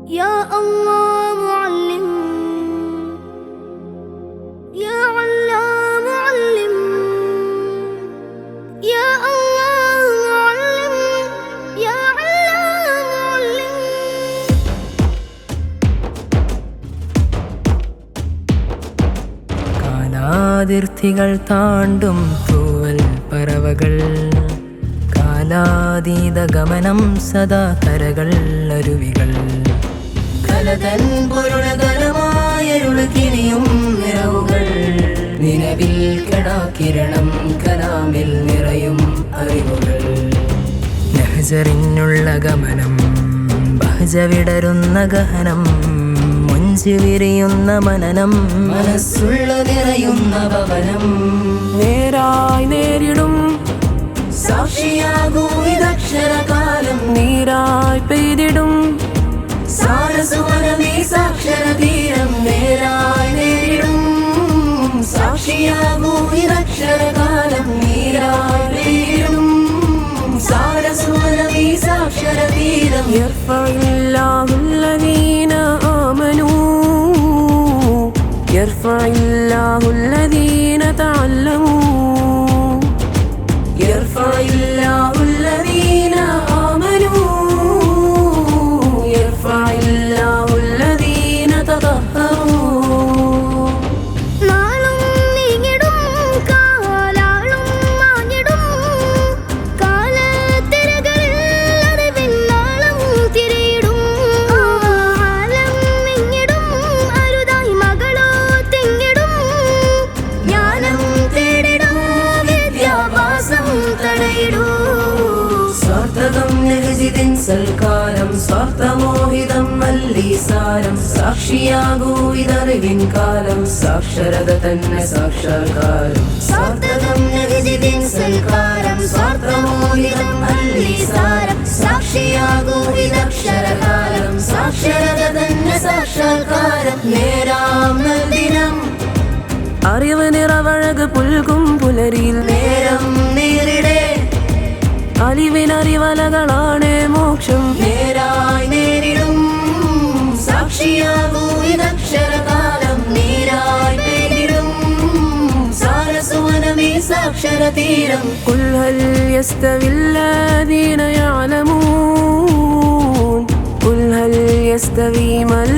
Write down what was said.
يا الله معلم، يا علام علم، يا الله معلم، يا علام علم. കാലാതിർത്തികൾ താണ്ടും തൂവൽ പറവകൾ, കാലാതീത ഗമനം സദാ കരകൾ അരുവികൾ, കലതൻ പൊരുളകരമായരുള് കിനിയും നിറവുകൾ, നിലവിൽ കടാകിരണം കലാമിൽ നിറയും അറിവുകൾ. നഹ്ജറിനുള്ള ഗമനം, ബഹജ വിടരുന്ന ഗഹനം, മുഞ്ചു വിരിയുന്ന മനനം, മനസ്സുള്ള നിറയുന്ന ഭവനം. നേരായി നേരിടും സാക്ഷിയാകൂ ഇതക്ഷരകാലം, നീരായി പെയ്തിടും സാരസുവനമീ സാക്ഷരതീരം. നേരായി നേരിടും സാക്ഷിയാകൂ ഇതക്ഷരകാലം, നീരായി പെയ്തിടും സാരസുവനമീ സാക്ഷരതീരം. യർഫഇല്ലാഹുല്ലദീന ആമനൂ, യർഫഇല്ലാഹുല്ലദീന തഅല്ലമൂ, യർഫഇല്ലാഹുല്ലദീന ആമനൂ, യർഫഇല്ലാഹുല്ലദീന തതഹറൂ. നാളും നീങ്ങിടും കാലാളും മാഞ്ഞിടും, കാലത്തിരകളിൽ അറിവിന്നാളം തിരിയിടും. ആലം നീങ്ങിടും അരുതായി മകളോ തിങ്ങിടും, ജ്ഞാനം തേടിടും വിദ്യാഭ്യാസം തടയിടൂ. സ്വാർത്ഥകം നഹ്ജിദിൻ സൽക്കാരം, സ്വാർത്ഥമോഹിതം മല്ലീസാരം, സാക്ഷിയാകൂ ഇതറിവിൻ കാലം, സാക്ഷരത തന്നെ സാക്ഷാത്കാരം. സ്വാർത്ഥകം നഹ്ജിദിൻ സൽക്കാരം, സ്വാർത്ഥമോഹിതം മല്ലീസാരം, സാക്ഷിയാകൂ ഇതക്ഷരകാലം, സാക്ഷരത തന്നെ സാക്ഷാത്കാരം. നേരാം നൽദിനം അറിവ് നിറവഴക് പുൽകും പുലരിയിൽ, നേരം നേരിടെ അലിവിനറിവലകളാണ് മോക്ഷം. നേരായി നേരിടും സാക്ഷിയാകൂ ഇതക്ഷരകാലം, നീരായി പെയ്തിടും സാരസുവനമീ സാക്ഷരതീരം. ഖുൽ ഹൽ യസ്തവില്ലദീന യഅലമൂൻ, ഖുൽ ഹൽ യസ്തവി മൽ